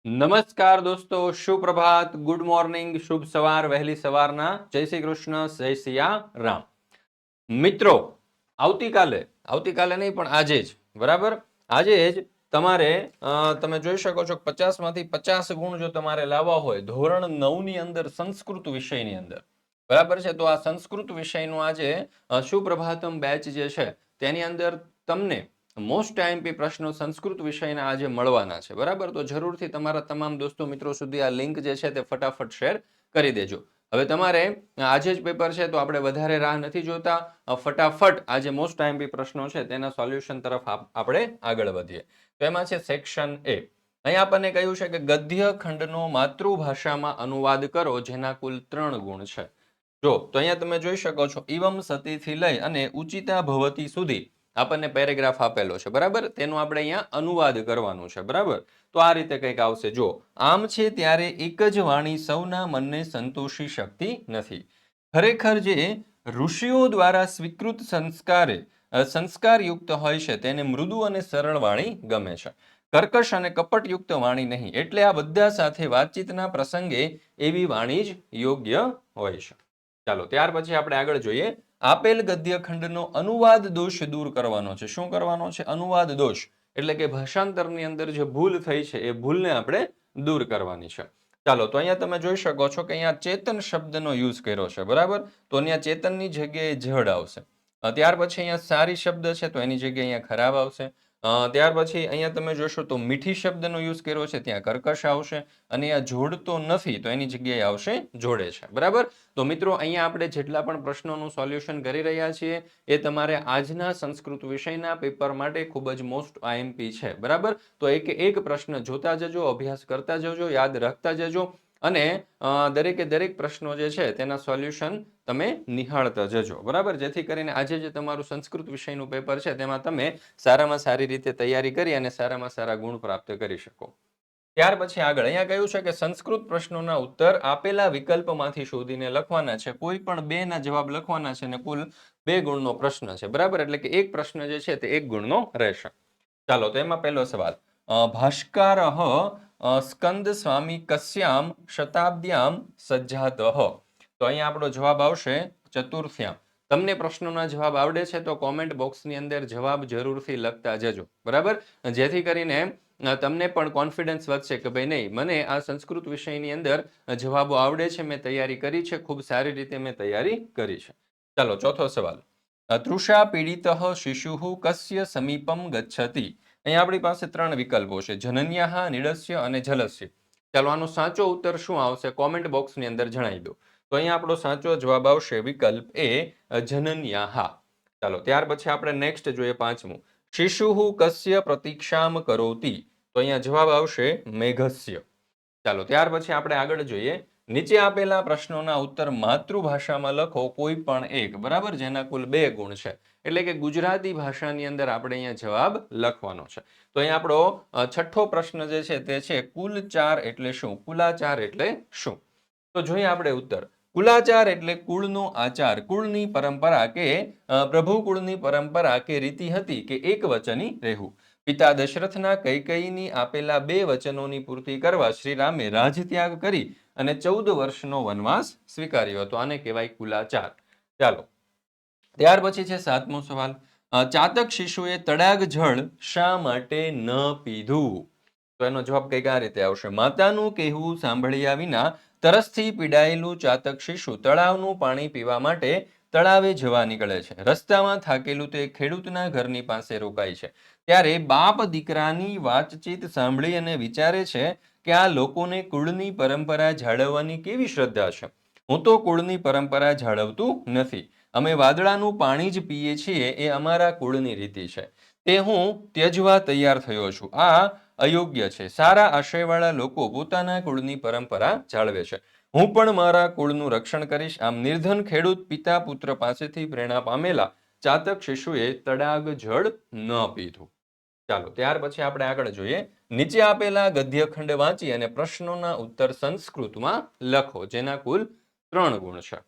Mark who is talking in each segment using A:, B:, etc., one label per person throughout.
A: નમસ્કાર દોસ્તો, સુપ્રભાત, good morning, શુભ સવાર, વહેલી સવારના જય શ્રી કૃષ્ણ, જય સિયા રામ. મિત્રો, આવતીકાલે નહીં પણ આજે જ, બરાબર, આજે જ તમારે તમે જોઈ શકો છો 50માંથી 50 ગુણ જો તમારે લાવવા હોય ધોરણ 9 ની અંદર સંસ્કૃત વિષયની અંદર, બરાબર છે. તો આ સંસ્કૃત વિષયનું આજે સુપ્રભાતમ બેચ જે છે તેની અંદર તમને મોસ્ટ આઈએમપી પ્રશ્નો સંસ્કૃત વિષયના આજે મળવાના છે, બરાબર. તો જરૂરથી તમારા તમામ દોસ્તો મિત્રો સુધી આ લિંક જે છે તે ફટાફટ શેર કરી દેજો. હવે તમારે આજે જ પેપર છે તો આપણે વધારે રાહ નથી જોતા, ફટાફટ આજે મોસ્ટ આઈએમપી પ્રશ્નો છે તેના સોલ્યુશન તરફ આપણે આગળ વધીએ. તો એમાં છે સેક્શન એ. અહીં આપણને કહ્યું છે કે ગદ્ય ખંડનો માતૃભાષામાં અનુવાદ કરો જેના કુલ 3 ગુણ છે. જો તો અહીંયા તમે જોઈ શકો છો ઇવમ સતીથી લઈ અને ઉચિતા ભવતી સુધી આપણને પેરેગ્રાફ આપેલો છે, બરાબર. તેનો આપણે અહીંયા અનુવાદ કરવાનું છે, બરાબર. તો આ રીતે કંઈક આવશે. જો આમ છે ત્યારે એક જ વાણી સૌના મનને સંતોષી શકતી નથી. ખરેખર જે ઋષિઓ દ્વારા સ્વીકૃત સંસ્કારયુક્ત હોય છે તેને મૃદુ અને સરળ વાણી ગમે છે, કર્કશ અને કપટયુક્ત વાણી નહીં. એટલે આ બધા સાથે વાતચીતના પ્રસંગે એવી વાણી જ યોગ્ય હોય છે. ચાલો ત્યાર પછી આપણે આગળ જોઈએ. આપેલ ગદ્ય ખંડનો અનુવાદ દોષ દૂર કરવાનો છે. શું કરવાનો છે? અનુવાદ દોષ, એટલે કે ભાષાંતરની અંદર જે ભૂલ થઈ છે એ ભૂલને આપણે દૂર કરવાની છે. ચાલો તો અહીંયા તમે જોઈ શકો છો કે અહીંયા ચેતન શબ્દનો યુઝ કર્યો છે, બરાબર. તો અહીંયા ચેતનની જગ્યાએ જડ આવશે. ત્યાર પછી અહીંયા સારી શબ્દ છે તો એની જગ્યાએ અહીંયા ખરાબ આવશે. ત્યાર પછી અહીંયા તમે જોશો તો મીઠી શબ્દનો યુઝ કર્યો છે, ત્યાં કર્કશ આવશે. અને આ જોડતો નથી તો એની જગ્યાએ આવશે જોડે છે, બરાબર. તો મિત્રો અહીંયા આપણે જેટલા પણ પ્રશ્નોનું સોલ્યુશન કરી રહ્યા છીએ એ તમારે આજના સંસ્કૃત વિષયના પેપર માટે ખૂબ જ મોસ્ટ આઈએમપી છે, બરાબર. તો એક પ્રશ્ન જોતા જજો, અભ્યાસ કરતા જજો, યાદ રાખતા જજો અને દરેકે દરેક પ્રશ્નો જે છે તેના સોલ્યુશન તમે નિહાળતા જજો, બરાબર. જેથી કરીને આજે જે તમારું સંસ્કૃત વિષયનું પેપર છે તેમાં તમે સારામાં સારી રીતે તૈયારી કરી અને સારામાં સારા ગુણ પ્રાપ્ત કરી શકો. ત્યાર પછી આગળ અહીંયા કહ્યું છે કે સંસ્કૃત પ્રશ્નોના ઉત્તર આપેલા વિકલ્પમાંથી શોધીને લખવાના છે. કોઈ પણ 2 ના જવાબ લખવાના છે અને કુલ 2 ગુણનો પ્રશ્ન છે, બરાબર. એટલે કે એક પ્રશ્ન જે છે તે 1 ગુણનો રહેશે. ચાલો તો એમાં પહેલો સવાલ, ભાષ્કારઃ સ્કંદ સ્વામી કસ્યામ શતાબ્દ્યામ સજ્જાતઃ. તો અહીંયા આપણો જવાબ આવશે ચતુર્થ્યામ. તમને પ્રશ્નોના જવાબ આવડે છે તો કોમેન્ટ બોક્સની અંદર જવાબ જરૂરથી લખતા જજો, બરાબર. જેથી કરીને તમને પણ કોન્ફિડન્સ વધશે કે ભાઈ નહીં, મને આ સંસ્કૃત વિષયની અંદર જવાબો આવડે છે, મેં તૈયારી કરી છે, ખૂબ સારી રીતે મેં તૈયારી કરી છે. ચાલો ચોથો સવાલ, તૃષા પીડિત શિશુ કસ્ય સમીપમ ગચ્છતિ. અહીંયા આપણી પાસે 3 વિકલ્પો છે, જનન્યાહ, નિડસ્ય અને જલસ્ય. ચાલો આનો સાચો ઉત્તર શું આવશે કોમેન્ટ બોક્સની અંદર જણાવી દો. તો અહીંયા આપણો સાચો જવાબ આવશે વિકલ્પ એ, જનન્યાહ. ચાલો ત્યાર પછી આપણે નેક્સ્ટ જોઈએ 5મું, શિશુ કસ્ય પ્રતીક્ષામ કરોતિ. તો અહીંયા જવાબ આવશે મેઘસ્ય. ચાલો ત્યાર પછી આપણે આગળ જોઈએ. નીચે આપેલા પ્રશ્નોના ઉત્તર માતૃભાષામાં લખો કોઈ પણ એક, બરાબર, જેના કુલ 2 ગુણ છે. એટલે કે ગુજરાતી ભાષાની અંદર આપણે અહીંયા જવાબ લખવાનો છે. તો અહીંયા આપણો છઠ્ઠો પ્રશ્ન જે છે તે છે કુલચાર એટલે શું? કુલાચાર એટલે શું? તો જોઈએ આપણે ઉત્તર. કુલાચાર એટલે કુળનો આચાર, કુળની પરંપરા કે પ્રભુ કુળની પરંપરા કે રીતિ હતી કે એક વચની રહેવું. પિતા દશરથના કૈકેયીની આપેલા 2 વચનોની પૂર્તિ કરવા શ્રી રામે રાજત્યાગ કરી અને 14 વર્ષનો વનવાસ સ્વીકાર્યો હતો. આને કહેવાય કુલાચાર. ચાલો ત્યાર પછી છે 7મો સવાલ, ચાતક શિશુએ તડાગ જળ શા માટે ન પીધું? તો એનો જવાબ કંઈક આ રીતે આવશે, માતાનું કહેવું સાંભળ્યા વિના તરસથી પીડાયેલું ચાતક શિશુ તળાવનું પાણી પીવા માટે તળાવે જવા નીકળે છે. રસ્તામાં થાકેલું તે ખેડૂતના ઘરની પાસે રોકાય છે. ત્યારે બાપ દીકરાની વાતચીત સાંભળી અને વિચારે છે કે આ લોકોને કુળની પરંપરા જાળવવાની કેવી શ્રદ્ધા છે. હું તો કુળની પરંપરા જાળવતું નથી. અમે વાદળાનું પાણી જ પીએ છીએ, એ અમારા કુળની રીતિ છે. તે હું ત્યજવા તૈયાર થયો છું. આ અયોગ્ય છે. સારા આશયવાળા લોકો પોતાના કુળની પરંપરા જાળવે છે. હું પણ મારા કુળનું રક્ષણ કરીશ. આમ નિર્ધન ખેડૂત પિતા પુત્ર પાસેથી પ્રેરણા પામેલા ચાતક શિશુએ તડાગ જળ ન પીધું. ચાલો ત્યાર પછી આપણે આગળ જોઈએ. નીચે આપેલા ગદ્યખંડ વાંચી અને પ્રશ્નોના ઉત્તર સંસ્કૃતમાં લખો જેના કુલ 3 ગુણ છે.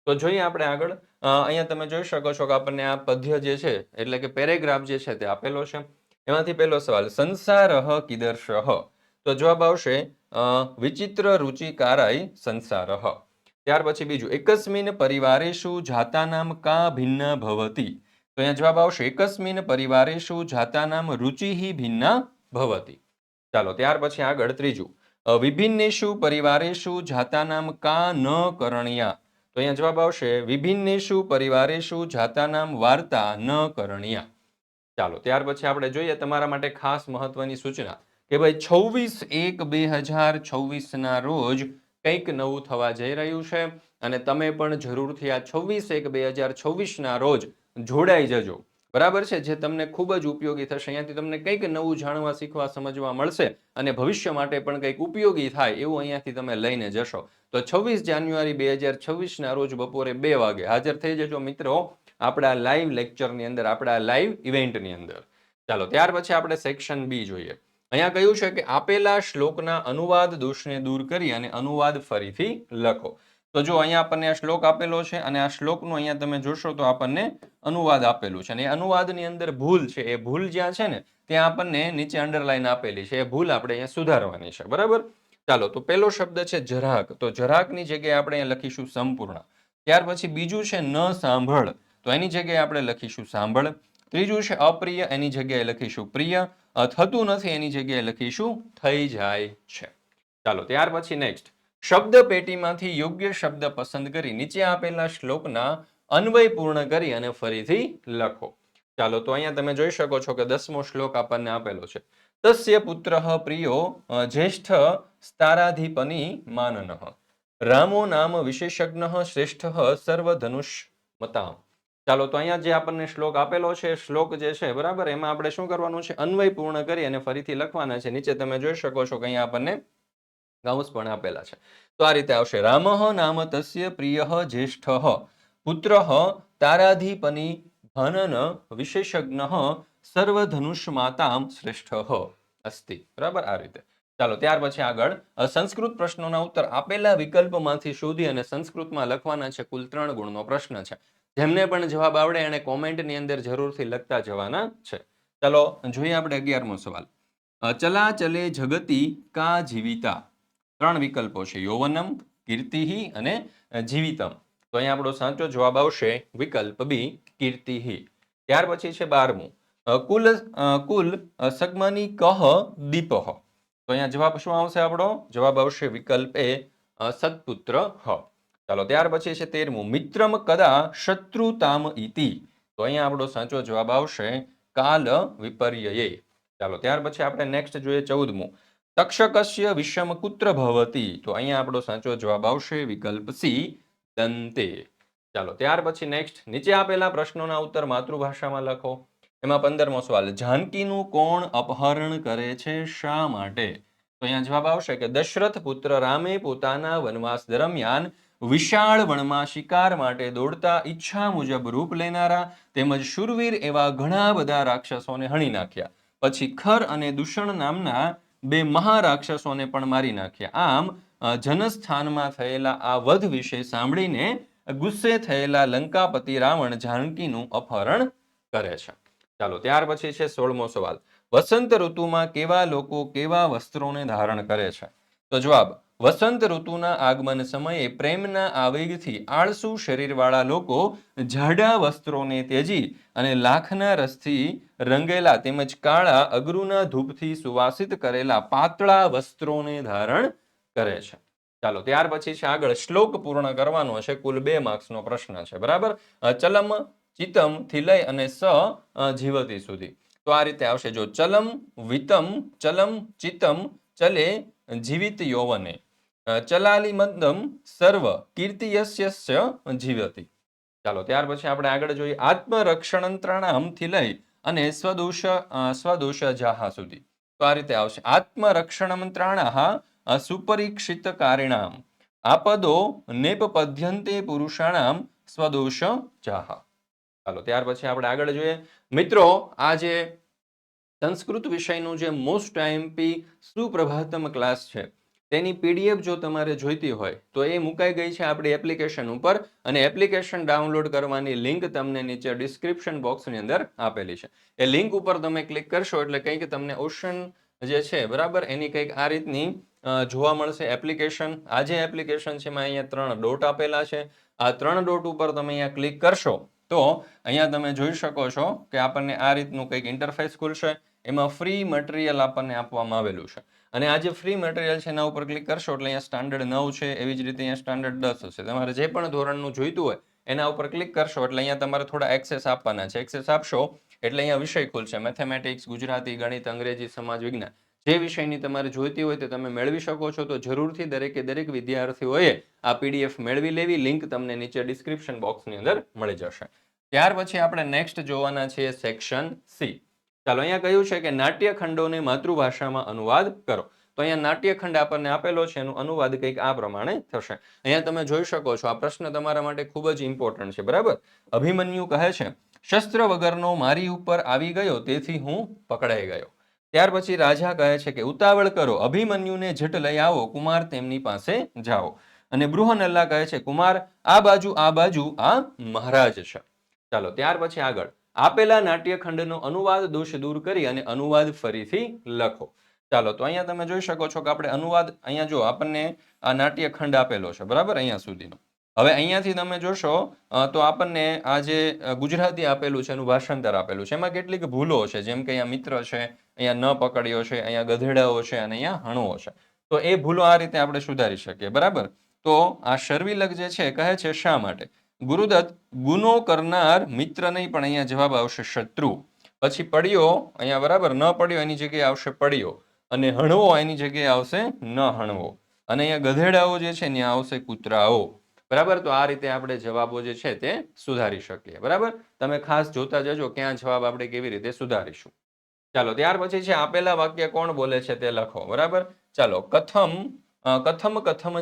A: તો જોઈએ આપણે આગળ. અહીંયા તમે જોઈ શકો છો કે આપણને આ પદ્ય જે છે એટલે કે પેરેગ્રાફ જે છે તે આપેલો છે. એમાંથી પહેલો સવાલ, સંસારઃ કીદર્ષઃ. તો જવાબ આવશે વિચિત્ર રુચિકારાય સંસારઃ. ત્યાર પછી બીજું, એકસ્મિન પરિવારેષુ જાતાનામ કા ભિન્ના ભવતિ. તો અહીંયા જવાબ આવશે એકસ્મિન પરિવારેષુ જાતાનામ રુચિઃ ભિન્ના ભવતિ. ચાલો ત્યાર પછી આગળ ત્રીજું, વિભિન્નેષુ પરિવારેષુ જાતાનામ કા ન કરણ્યા. તો અહીંયા જવાબ આવશે વિભિન્નેષુ પરિવારેષુ જાતાનામ વાર્તા ન કરણ્યા. ચાલો ત્યાર પછી આપણે જોઈએ તમારા માટે ખાસ મહત્વની સૂચના કે ભાઈ 26/1/2026 રોજ કંઈક નવું થવા જઈ રહ્યું છે અને તમે પણ જરૂરથી આ 26/1/2026 રોજ જોડાઈ જજો. બરાબર છે, જે તમને ખૂબ જ ઉપયોગી થશે. અહીંયાથી તમને કંઈક નવું જાણવા, શીખવા, સમજવા મળશે અને ભવિષ્ય માટે પણ કંઈક ઉપયોગી થાય એવું અહીંયાથી તમે લઈને જશો. તો 26 જાન્યુઆરી 2026 રોજ બપોરે 2 વાગે હાજર થઈ જજો મિત્રો આપણા લાઈવ લેક્ચરની અંદર, આપણા લાઈવ ઇવેન્ટની અંદર. ચાલો ત્યાર પછી આપણે સેક્શન બી જોઈએ. અહીંયા કહ્યું છે કે આપેલા શ્લોકના અનુવાદ દોષને દૂર કરી અને અનુવાદ ફરીથી લખો. તો જો અહીંયા આપણને આ શ્લોક આપેલો છે અને આ શ્લોકનું અહીંયા તમે જોશો તો આપણને અનુવાદ આપેલું છે અને અનુવાદની અંદર ભૂલ છે, એ ભૂલ જ્યાં છે ને ત્યાં આપણને નીચે અંડરલાઈન આપેલી છે, એ ભૂલ આપણે અહીંયા સુધારવાની છે. બરાબર. ચાલો તો પહેલો શબ્દ છે જરાક, તો જરાકની જગ્યાએ આપણે અહીંયા લખીશું સંપૂર્ણ. ત્યાર પછી બીજું છે ન સાંભળ, તો એની જગ્યાએ આપણે લખીશું સાંભળ. ત્રીજું છે અપ્રિય, એની જગ્યાએ લખીશું પ્રિય. થતું નથી એની જગ્યાએ લખીશું થઈ જાય છે. ચાલો ત્યાર પછી નેક્સ્ટ, શબ્દ પેટીમાંથી યોગ્ય શબ્દ પસંદ કરી નીચે આપેલા શ્લોકના અન્વય પૂર્ણ કરી અને ફરીથી લખો. ચાલો તો અહીંયા તમે જોઈ શકો છો કે 10મો શ્લોક આપણને આપેલો છે. તસ્ય પુત્રઃ પ્રિયો જ્યેષ્ઠ સ્તારાધિપની માનનઃ રામો નામ વિશેષજ્ઞઃ શ્રેષ્ઠઃ સર્વધનુષ મતામ. ચાલો તો અહીંયા જે આપણને શ્લોક આપેલો છે, શ્લોક જે છે બરાબર, એમાં આપણે શું કરવાનું છે, અન્વય પૂર્ણ કરી અને ફરીથી લખવાના છે. નીચે તમે જોઈ શકો છો કે અહીંયા આપણને કૌંસ પણ આપેલા છે. તો આ રીતે આવશે, રામઃ નામ તસ્ય પ્રિયઃ જ્યેષ્ઠઃ પુત્રઃ તારાધિપની ભનન વિશેષજ્ઞઃ સર્વધનુષમાતામ શ્રેષ્ઠઃ અસ્તિ. બરાબર, આ રીતે. ચાલો ત્યાર પછી આગળ સંસ્કૃત પ્રશ્નોના ઉત્તર આપેલા વિકલ્પમાંથી શોધી અને સંસ્કૃતમાં લખવાના છે. કુલ 3 ગુણનો પ્રશ્ન છે. જેમને પણ જવાબ આવડે એને કોમેન્ટની અંદર જરૂરથી લખતા જવાના છે. ચાલો જોઈએ આપણે 11મો સવાલ. ચલા ચલે જગતી કા જીવિતા. 3 વિકલ્પો છે, યૌવનમ, કીર્તિઃ અને જીવિતમ. તો અહીંયા આપણો સાચો જવાબ આવશે વિકલ્પ બી, કીર્તિઃ. ત્યાર પછી છે 12મું, કુલ સગમની કહ દીપઃ. તો અહીંયા જવાબ શું આવશે આપણો? જવાબ આવશે વિકલ્પ એ, સત્પુત્ર હ. ચાલો ત્યાર પછી છે 13મું, મિત્રમ કદા શત્રુતામ ઇતિ. તો અહીંયા આપણો સાચો જવાબ આવશે કાલ વિપર્યયે. ચાલો ત્યાર પછી આપણે નેક્સ્ટ જોઈએ 14મું, તક્ષકસ્ય વિષમ કુત્ર ભવતિ. તો અહીંયા આપણો સાચો જવાબ આવશે વિકલ્પ સી, દંતે. ચાલો ત્યાર પછી નેક્સ્ટ, નીચે આપેલા પ્રશ્નોના ઉત્તર માતૃભાષામાં લખો. એમાં 15મો સવાલ, જાનકીનું કોણ અપહરણ કરે છે, શા માટે? તો અહીંયા જવાબ આવશે કે દશરથ પુત્ર રામે પોતાના વનવાસ દરમિયાન વિશાળ વનમાં શિકાર માટે દોડતા ઈચ્છા મુજબ રૂપ લેનારા તેમજ શૂરવીર એવા ઘણા બધા રાક્ષસોને હણી નાખ્યા. પછી ખર અને દૂષણ નામના 2 મહારાક્ષસોને પણ મારી નાખ્યા. આમ જનસ્થાનમાં થયેલા આ વધ વિશે સાંભળીને ગુસ્સે થયેલા લંકાપતિ રાવણ જાનકીનું અપહરણ કરે છે. ચાલો ત્યાર પછી છે 16મો સવાલ, વસંત ઋતુમાં કેવા લોકો કેવા વસ્ત્રોને ધારણ કરે છે? તો જવાબ, વસંત ઋતુના આગમન સમયે પ્રેમના આવેગથી આળસુ શરીરવાળા લોકો જાડા વસ્ત્રોને ત્યજી અને લાખના રસથી રંગેલા તેમજ કાળા અગરુના ધૂપથી સુવાસિત કરેલા પાતળા વસ્ત્રોને ધારણ કરે છે. ચાલો ત્યાર પછી છે આગળ શ્લોક પૂર્ણ કરવાનો છે. કુલ 2 માર્ક્સનો પ્રશ્ન છે. બરાબર. ચલમ ચિતમ થી લઈ અને સ જીવતી સુધી. તો આ રીતે આવશે, જો ચલમ વિતમ ચલમ ચિતમ ચલે જીવિત યૌવને ચલાલી મંદમ સર્વ કીર્તિયસ્ય જીવતી. ચાલો ત્યાર પછી આપણે આગળ જોઈએ આત્મરક્ષણંત્રાણામ થી લઈ અને સ્વદોષ જાહા સુધી. તો આ રીતે આવશે, આત્મરક્ષણંત્રાણાહ સુપરીક્ષિત કારિણામ આપદો નેપપદ્યંતે પુરુષાણામ સ્વદોષ જાહા. ચાલો ત્યાર પછી આપણે આગળ જોઈએ. મિત્રો આ જે સંસ્કૃત વિષયનું જે મોસ્ટ આઈએમપી સુપ્રભાતમ ક્લાસ છે તેની પીડીએફ જો તમારે જોઈતી હોય તો એ મુકાઈ ગઈ છે આપણી એપ્લિકેશન ઉપર અને એપ્લિકેશન ડાઉનલોડ કરવાની લિંક તમને નીચે ડિસ્ક્રિપ્શન બોક્સની અંદર આપેલી છે. એ લિંક ઉપર તમે ક્લિક કરશો એટલે કંઈક તમને ઓશન જે છે બરાબર એની કંઈક આ રીતની જોવા મળશે એપ્લિકેશન. આ જે એપ્લિકેશન છે એમાં અહીંયા 3 ડોટ આપેલા છે. આ 3 ડોટ ઉપર તમે અહીંયા ક્લિક કરશો તો અહીંયા તમે જોઈ શકો છો કે આપણને આ રીતનું કંઈક ઇન્ટરફેસ ખુલશે. એમાં ફ્રી મટીરિયલ આપણને આપવામાં આવેલું છે અને આ જે ફ્રી મટીરિયલ છે એના ઉપર ક્લિક કરશો એટલે અહીંયા સ્ટાન્ડર્ડ 9 છે, એવી જ રીતે અહીંયા સ્ટાન્ડર્ડ 10 હશે. તમારે જે પણ ધોરણનું જોઈતું હોય એના ઉપર ક્લિક કરશો એટલે અહીંયા તમારે થોડા એક્સેસ આપવાના છે. એક્સેસ આપશો એટલે અહીંયા વિષય ખુલશે, મેથેમેટિક્સ, ગુજરાતી, ગણિત, અંગ્રેજી, સમાજ વિજ્ઞાન. જે વિષયની તમારે જોઈતી હોય તે તમે મેળવી શકો છો. તો જરૂરથી દરેક વિદ્યાર્થીઓએ આ પીડીએફ મેળવી લેવી. લિંક તમને નીચે ડિસ્ક્રિપ્શન બોક્સની અંદર મળી જશે. ત્યાર પછી આપણે નેક્સ્ટ જોવાના છીએ સેક્શન સી. ચાલો, અહીંયા કહ્યું છે કે નાટ્યખંડોને માતૃભાષામાં અનુવાદ કરો. તો અહીંયા નાટ્યખંડ આપણને આપેલો છે, એનું અનુવાદ કંઈક આ પ્રમાણે થશે. અહીંયા તમે જોઈ શકો છો આ પ્રશ્ન તમારા માટે ખૂબ જ ઇમ્પોર્ટન્ટ છે. બરાબર. અભિમન્યુ કહે છે, શસ્ત્ર વગરનો મારી ઉપર આવી ગયો તેથી હું પકડાઈ ગયો. ત્યાર પછી રાજા કહે છે કે ઉતાવળ કરો, અભિમન્યુને ઝટ લઈ આવો, કુમાર તેમની પાસે જાઓ. અને બૃહનલ્લા કહે છે, કુમાર આ બાજુ આ મહારાજ છે. ચાલો, ત્યાર પછી આગળ આપેલા નાટ્યખંડનો અનુવાદ દોષ દૂર કરી અને અનુવાદ ફરીથી લખો. ચાલો, તો અહીંયા તમે જોઈ શકો છો કે આપણે અનુવાદ, અહીંયા જો આપણને આ નાટ્યખંડ આપેલો છે બરાબર અહીંયા સુધીનો. હવે અહીંયાથી તમે જોશો તો આપણને આ જે ગુજરાતી આપેલું છે એનું ભાષાંતર આપેલું છે. એમાં કેટલીક ભૂલો છે, જેમ કે અહીંયા મિત્ર છે, અહીંયા ન પકડ્યો છે, અહીંયા ગધેડાઓ છે અને અહીંયા હણવો છે. તો એ ભૂલો આ રીતે આપણે સુધારી શકીએ. બરાબર. તો આ શર્વિલક જે છે કહે છે શા માટે? ગુરુદત્ત, ગુનો કરનાર મિત્ર નહીં પણ અહીંયા જવાબ આવશે શત્રુ. પછી પડ્યો, અહીંયા બરાબર ન પડ્યો એની જગ્યાએ આવશે પડ્યો, અને હણવો એની જગ્યાએ આવશે ન હણવો, અને અહીંયા ગધેડાઓ જે છે ત્યાં આવશે કૂતરાઓ. બરાબર. તો આ રીતે આપણે જવાબો જે છે તે સુધારી શકીએ. બરાબર. તમે ખાસ જોતા જજો ક્યાં જવાબ આપણે કેવી રીતે સુધારીશું. ચાલો, ત્યાર પછી છે આપેલા વાક્ય કોણ બોલે છે તે લખો. બરાબર. ચાલો, કથમ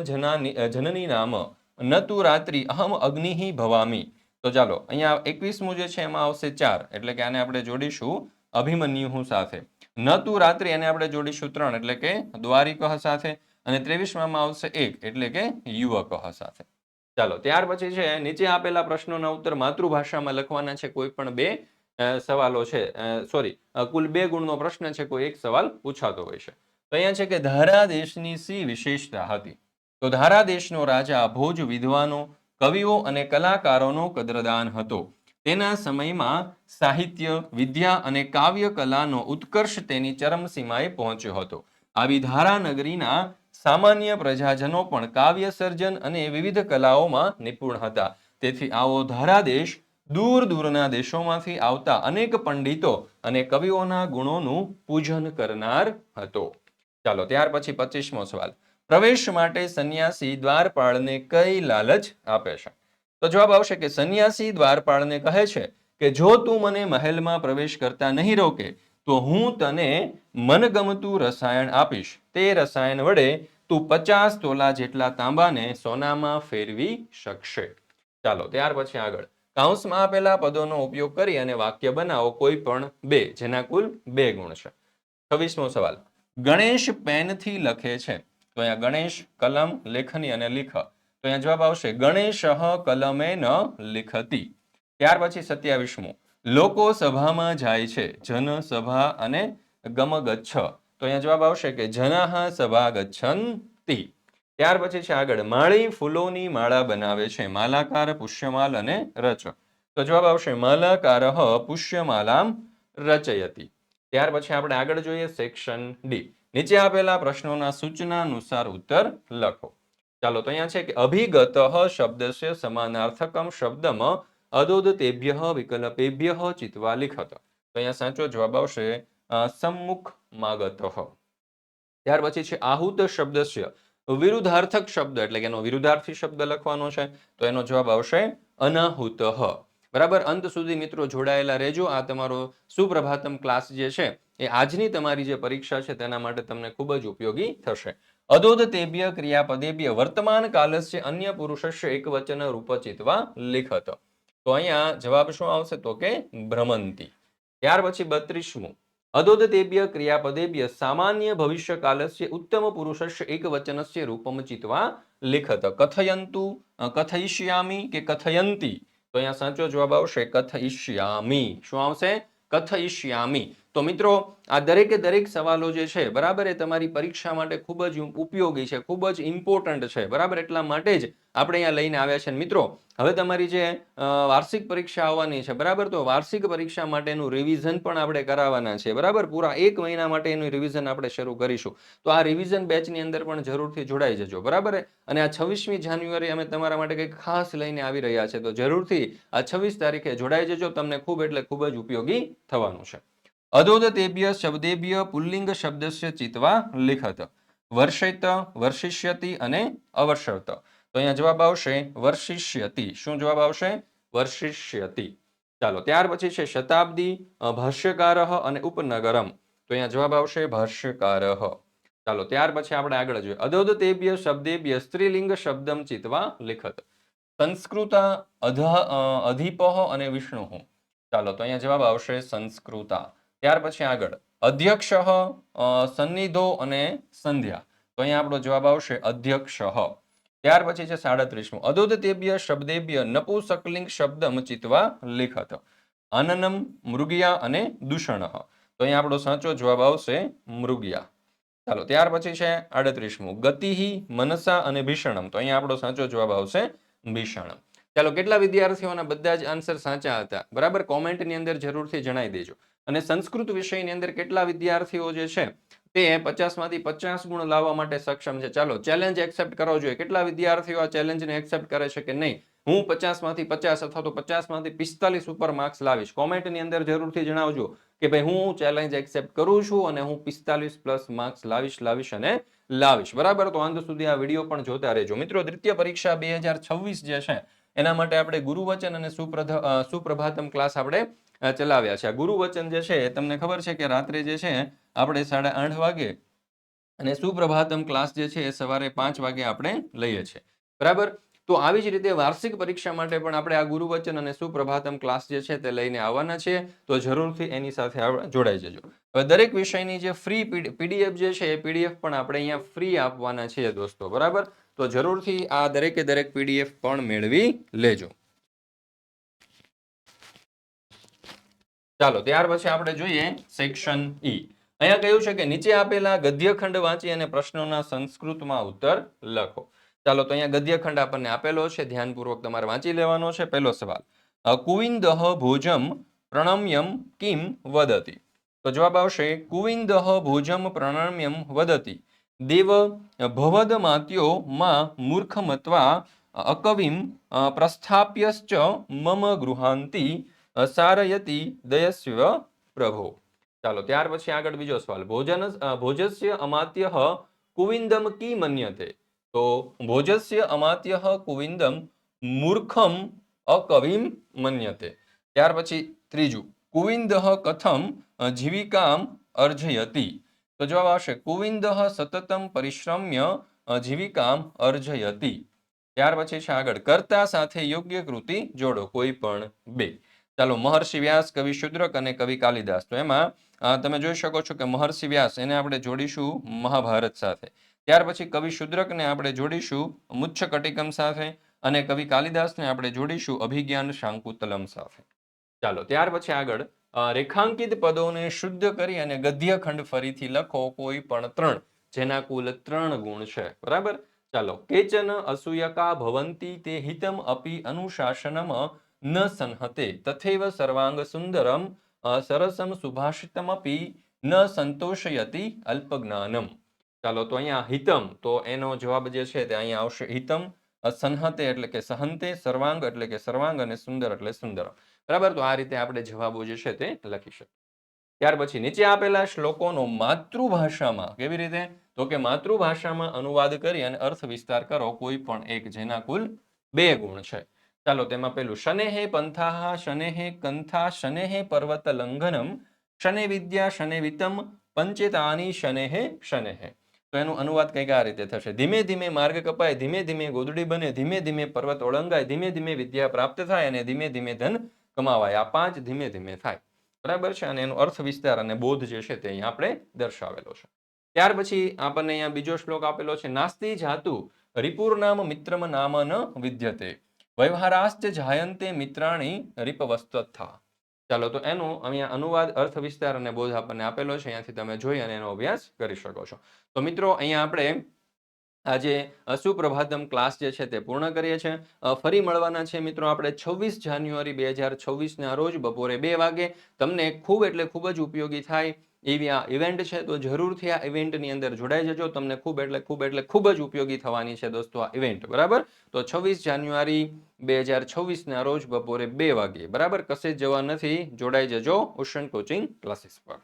A: જનની નામ ન તું રાત્રિ અહમ અગ્નિ ભવામી. તો ચાલો, અહીંયા 21મું જે છે એમાં આવશે 4, એટલે કે આને આપણે જોડીશું અભિમન્યુ સાથે. ન તું રાત્રિ એને આપણે જોડીશું 3, એટલે કે દ્વારિકઃ સાથે. અને 23માં આવશે 1, એટલે કે યુવક સાથે. ચાલો, ત્યાર પછી છે નીચે આપેલા પ્રશ્નોના ઉત્તર માતૃભાષામાં લખવાના છે. કોઈ પણ 2 સવાલો છે, સોરી, કુલ 2 ગુણનો પ્રશ્ન છે, કોઈ એક સવાલ પૂછાતો હોય છે. તો અહીંયા છે કે ધારા દેશની સી વિશેષતા હતી? તો ધારા દેશનો રાજા ભોજ વિદ્વાનો, કવિઓ અને કલાકારોનો કદ્રદાન હતો. તેના સમયમાં સાહિત્ય, વિદ્યા અને કાવ્ય કલાનો ઉત્કર્ષ તેની ચરમસીમાએ પહોંચ્યો હતો. આવી ધારા નગરીના સામાન્ય પ્રજાજનો પણ કાવ્ય સર્જન અને વિવિધ કલાઓમાં નિપુણ હતા. તેથી આવો ધારા દેશ દૂર દૂરના દેશોમાંથી આવતા અનેક પંડિતો અને કવિઓના ગુણોનું પૂજન કરનાર હતો. ચાલો, ત્યાર પછી 25મો સવાલ. પ્રવેશ માટે સંન્યાસી દ્વારપાળને કઈ લાલચ આપે છે? તો જવાબ આવશે કે સંન્યાસી દ્વારપાળને કહે છે કે જો તું મને મહેલમાં પ્રવેશ કરતા નહીં રોકે તો હું તને મનગમતું રસાયણ આપીશ. તે રસાયણ વડે તું 50 તોલા જેટલા તાંબાને સોનામાં ફેરવી શકશે. ચાલો, ત્યાર પછી આગળ કૌંસમાં આપેલા પદોનો ઉપયોગ કરી અને વાક્ય બનાવો, કોઈ પણ 2, જેના કુલ 2 ગુણ છે. 26મો સવાલ. ગણેશ પેનથી લખે છે. તો અહીંયા ગણેશ કલમ, લેખની અને લીખ. તો અહીંયા જવાબ આવશે ગણેશ કલમેન લિખતી. ત્યાર પછી 27મો. લોકો સભામાં જાય છે. જન, સભા અને ગમગચ્છ. તો અહીંયા જવાબ આવશે કે જનઃ સભા ગચ્છન્તિ. ત્યાર પછી છે આગળ માળી ફૂલોની માળા બનાવે છે. માલાકાર, પુષ્યમાલ અને રચ. તો જવાબ આવશે માલાકારઃ પુષ્યમાલામ રચયતિ. ત્યાર પછી આપણે આગળ જોઈએ સેક્શન ડી. નીચે આપેલા પ્રશ્નોના સૂચનાનુસાર ઉત્તર લખો. ચાલો, તો અહીંયા છે કે અભિગત શબ્દસ્ય સમાનાર્થકમ શબ્દમ અદોદતેભ્યઃ વિકલ્પેભ્યઃ ચિત્વા લિખત. તો અહીંયા સાચો જવાબ આવશે સમ્મુખમાગતઃ. ત્યાર પછી છે આહુત શબ્દસ્ય વિરુદ્ધાર્થક શબ્દ, એટલે કે એનો વિરુદ્ધાર્થી શબ્દ લખવાનો છે. તો એનો જવાબ આવશે અનાહુતઃ. બરાબર. અંત સુધી મિત્રો જોડાયેલા રહેજો. આ તમારો સુપ્રભાતમ ક્લાસ જે છે એ આજની તમારી જે પરીક્ષા છે તેના માટે તમને ખૂબ જ ઉપયોગી થશે. અદોદતેભ્ય ક્રિયાપદેભ્ય વર્તમાન કાલસ્ય અન્ય પુરુષસ્ય એકવચન રૂપચિત્વા લિખત. તો અહીંયા જવાબ શું આવશે? તો કે ભ્રમંતી. ત્યાર પછી 32મું. અદોદતેભ્ય ક્રિયાપદેભ્ય સામાન્ય ભવિષ્ય કાલસ્ય ઉત્તમ પુરુષસ્ય એકવચનસ્ય રૂપમ ચિત્વા લિખત. કથયંતુ, કથયિષ્યામિ કે કથયંતી. તો અહીંયા સાચો જવાબ આવશે કથયિષ્યામિ. શું આવશે? કથયિષ્યામિ. તો મિત્રો આ દરેક સવાલો જે છે બરાબર એ તમારી પરીક્ષા માટે ખૂબ જ ઉપયોગી છે, ખૂબ જ ઇમ્પોર્ટન્ટ છે બરાબર, એટલા માટે જ આપણે અહીંયા લઈને આવ્યા છે. મિત્રો હવે તમારી જે વાર્ષિક પરીક્ષા આવવાની છે બરાબર, તો વાર્ષિક પરીક્ષા માટેનું રિવિઝન પણ આપણે કરાવવાના છે બરાબર, પૂરા 1 મહિના માટે એનું રિવિઝન આપણે શરૂ કરીશું. તો આ રિવિઝન બેચની અંદર પણ જરૂરથી જોડાઈ જજો બરાબર. અને આ 26મી જાન્યુઆરી અમે તમારા માટે કંઈક ખાસ લઈને આવી રહ્યા છે, તો જરૂરથી આ 26 તારીખે જોડાઈ જજો, તમને ખૂબ એટલે ખૂબ જ ઉપયોગી થવાનું છે. અધોદતેભ્ય શબ્દેભ્ય પુલ્લિંગ શબ્દસ્ય ચિત્વા લિખત. વર્ષિત, વર્ષિષ્યતિ અને અવસર્ત. તો અહીંયા જવાબ આવશે વર્ષિષ્યતિ. શું જવાબ આવશે? વર્ષિષ્યતિ. ચાલો ત્યાર પછી છે શતાબ્દી, ભાષ્યકારઃ અને ઉપનગરમ. તો અહીંયા જવાબ આવશે ભાષ્યકારઃ. ચાલો ત્યાર પછી આપણે આગળ જોઈએ. અધોદતેભ્ય શબ્દેભ્ય સ્ત્રીલિંગ શબ્દમ ચિત્વા લિખત. સંસ્કૃત અધિપઃ અને વિષ્ણુ. ચાલો તો અહીંયા જવાબ આવશે સંસ્કૃતા. ત્યાર પછી આગળ અધ્યક્ષ, સન્નિધો અને સંધ્યા. તો અહીંયા આપણો જવાબ આવશે અધ્યક્ષ. ત્યાર પછી છે 37મું. અધોદતેભ્ય શબ્દેભ્ય નપુંસકલિંગ શબ્દમ ચિત્વા લિખત. અનનમ, મૃગયા અને દૂષણ. તો અહીંયા આપણો સાચો જવાબ આવશે મૃગયા. ચાલો ત્યાર પછી છે 38મું. ગતિહિ, મનસા અને ભીષણમ. તો અહીંયા આપણો સાચો જવાબ આવશે ભીષણમ. ચાલો કેટલા વિદ્યાર્થીઓના બધા જ આન્સર સાચા હતા બરાબર, કોમેન્ટની અંદર જરૂરથી જણાવી દેજો. અને સંસ્કૃત વિષયની અંદર કેટલા વિદ્યાર્થીઓ જે છે તે 50માંથી 50 ગુણ લાવવા માટે સક્ષમ છે. ચાલો ચેલેન્જ એક્સેપ્ટ કરવો જોઈએ. કેટલા વિદ્યાર્થીઓ આ ચેલેન્જને એક્સેપ્ટ કરે છે કે નહીં? હું 50માંથી 50 અથવા તો 50માંથી 45 ઉપર માર્ક્સ લાવીશ. કોમેન્ટની અંદર જરૂરથી જણાવજો કે ભાઈ હું ચેલેન્જ એક્સેપ્ટ કરું છું અને હું 45+ માર્ક્સ લાવીશ અને લાવીશ બરાબર. તો અંત સુધી આ વિડીયો પણ જોતા રહેજો. મિત્રો દ્વિતીય પરીક્ષા 2026 જે છે એના માટે આપણે ગુરુવચન અને સુપ્રભાતમ ક્લાસ આપણે ચલાવ્યા છે. આ ગુરુવચન જે છે તમને ખબર છે કે રાત્રે જે છે આપણે 8:30 વાગે અને સુપ્રભાતમ ક્લાસ જે છે એ સવારે 5 વાગે આપણે લઈએ છીએ બરાબર. તો આવી જ રીતે વાર્ષિક પરીક્ષા માટે પણ આપણે આ ગુરુવચન અને સુપ્રભાતમ ક્લાસ જે છે તે લઈને આવવાના છીએ, તો જરૂરથી એની સાથે જોડાઈ જજો. હવે દરેક વિષયની જે ફ્રી પીડીએફ જે છે એ પીડીએફ પણ આપણે અહીંયા ફ્રી આપવાના છીએ દોસ્તો બરાબર. તો જરૂરથી આ દરેક પીડીએફ પણ મેળવી લેજો. ચાલો ત્યાર પછી આપણે જોઈએ સેક્શન ઈ. અહીંયા કહ્યું છે કે નીચે આપેલા ગદ્યખંડ વાંચી અને પ્રશ્નોના સંસ્કૃતમાં ઉત્તર લખો. ચાલો તો અહીંયા ગદ્યખંડ આપણને આપેલો છે, ધ્યાનપૂર્વક તમારે વાંચી લેવાનો છે. પહેલો સવાલ, કુવિંદઃ ભોજમ પ્રણમ્યમ કિમ વદતિ. તો જવાબ આવશે કુવિંદઃ ભોજમ પ્રણમ્યમ વદતિ દેવ ભવદમાત્યો માં મૂર્ખમત્વા અકવિમ પ્રસ્થાપ્યશ્ચ મમ ગૃહાંતિ સારયતિ દયસ્વ પ્રભો. ચાલો ત્યાર પછી આગળ બીજો સવાલ, ભોજસ્ય અમાત્યઃ કુવિંદમ કી મન્યતે. તો ભોજસ્ય અમાત્યઃ કુવિંદમ મૂર્ખમ અકવિમ મન્યતે. ત્યાર પછી ત્રીજું, કુવિંદઃ કથમ જીવિકામ અર્જયતિ. તો જવાબ આવશે કુવિંદઃ સતતમ પરિશ્રમ્ય જીવિકામ અર્જયતિ. ત્યાર પછી છે આગળ કર્તા સાથે યોગ્ય કૃતિ જોડો, કોઈ પણ બે. ચાલો મહર્ષિ વ્યાસ, કવિ શુદ્રક અને કવિ કાલિદાસ. તો એમાં તમે જોઈ શકો છો કે મહર્ષિ વ્યાસ એને આપણે જોડીશું મહાભારત સાથે. ત્યાર પછી કવિ શુદ્રકને આપણે જોડીશું મુચ્છકટિકમ સાથે અને કવિ કાલિદાસને આપણે જોડીશું અભિજ્ઞાન શાંકુતલમ સાથે. ચાલો ત્યાર પછી આગળ રેખાંકિત પદોને શુદ્ધ કરી અને ગદ્યખંડ ફરીથી લખો, કોઈ પણ 3, જેના કુલ 3 ગુણ છે બરાબર. ચાલો, કેચન અસૂયકા ભવંતી તે હિતમ અપી અનુશાસનમ ન સંહતે તથૈવ સર્વાંગ સુંદરમ સરસમ સુભાષિતમપી ન સંતોષયતિ અલ્પજ્ઞાનમ. ચાલો તો અહીંયા હિતમ, તો એનો જવાબ જે છે તે અહીંયા આવશે હિતમ, સંહતે એટલે કે સહંતે, સર્વાંગ એટલે કે સર્વાંગ અને સુંદર એટલે સુંદરમ બરાબર. તો આ રીતે આપણે જવાબો જે છે તે લખી શકીએ. ત્યાર પછી નીચે આપેલા શ્લોકોનો માતૃભાષામાં કેવી રીતે, તો કે માતૃભાષામાં અનુવાદ કરી અને અર્થ વિસ્તાર કરો, કોઈ પણ એક, જેના કુલ 2 ગુણ છે. ચાલો તેમાં પેલું, શનેહે પંથાહ શનેહે કંથા શનેહે પર્વત લંઘનમ શને વિદ્યા શને વિતમ પંચેતાની શનેહે શનેહે. તો એનું અનુવાદ કંઈક આ રીતે થશે, ધીમે ધીમે માર્ગ કપાય, ધીમે ધીમે ગોદડી બને, ધીમે ધીમે પર્વત ઓળંગાય, ધીમે ધીમે વિદ્યા પ્રાપ્ત થાય અને ધીમે ધીમે ધન કમાવાય. આ 5 ધીમે ધીમે થાય બરાબર છે. અને એનો અર્થ વિસ્તાર અને બોધ જે છે તે અહીંયા આપણે દર્શાવેલો છે. ત્યાર પછી આપણને અહીંયા બીજો શ્લોક આપેલો છે, નાસ્તિ જાતુ રિપુર્નામ મિત્રમ નામ ન વિદ્યતે વ્યવહારાશ્ચ જાયંતે મિત્રાણી રિપવસ્તથા. ચાલો તો એનું અહીંયા અનુવાદ અર્થ વિસ્તાર અને બોધ આપણને આપેલો છે, અહીંયાથી તમે જોઈ અને એનો અભ્યાસ કરી શકો છો. તો મિત્રો અહીંયા આપણે આજે સુપ્રભાતમ ક્લાસ જે છે તે પૂર્ણ કરીએ છીએ. ફરી મળવાના છે મિત્રો આપણે 26 જાન્યુઆરી 2026ના રોજ બપોરે 2 વાગે. તમને ખૂબ એટલે ખૂબ જ ઉપયોગી થાય એવી આ ઇવેન્ટ છે, તો જરૂરથી આ ઇવેન્ટની અંદર જોડાઈ જજો. તમને ખૂબ જ ઉપયોગી થવાની છે દોસ્તો આ ઇવેન્ટ, બરાબર. તો 26 જાન્યુઆરી 2026ના રોજ બપોરે 2 વાગે, બરાબર. કશે જ જવા નથી, જોડાઈ જજો ઓશન કોચિંગ ક્લાસીસ પર.